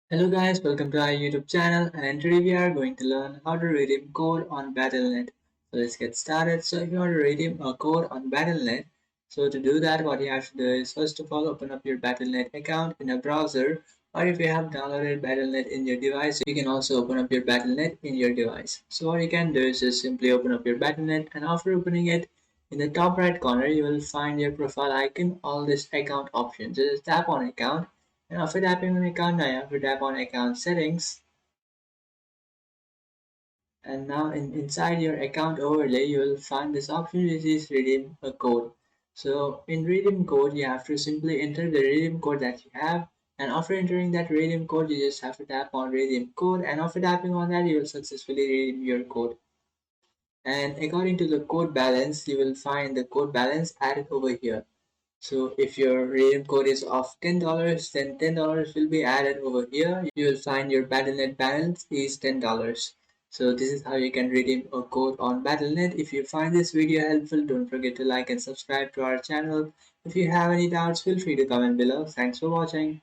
Hello guys, welcome to our YouTube channel, and today we are going to learn how to redeem code on battlenet. So let's get started. So if you want to redeem a code on battlenet, so to do that what you have to do is first of all open up your battlenet account in a browser, or if you have downloaded battlenet in your device you can also open up your battlenet in your device. So what you can do is just simply open up your battlenet, and after opening it, in the top right corner you will find your profile icon, all this account options. Just tap on account, and after tapping on account, I have to tap on account settings, and now inside your account overlay you will find this option which is redeem a code. So in redeem code you have to simply enter the redeem code that you have, and after entering that redeem code you just have to tap on redeem code, and after tapping on that you will successfully redeem your code. And according to the code balance you will find the code balance added over here. So if your redeem code is of $10, then $10 will be added over here. You will find your Battle.net balance is $10. So this is how you can redeem a code on Battle.net. If you find this video helpful, don't forget to like and subscribe to our channel. If you have any doubts, feel free to comment below. Thanks for watching.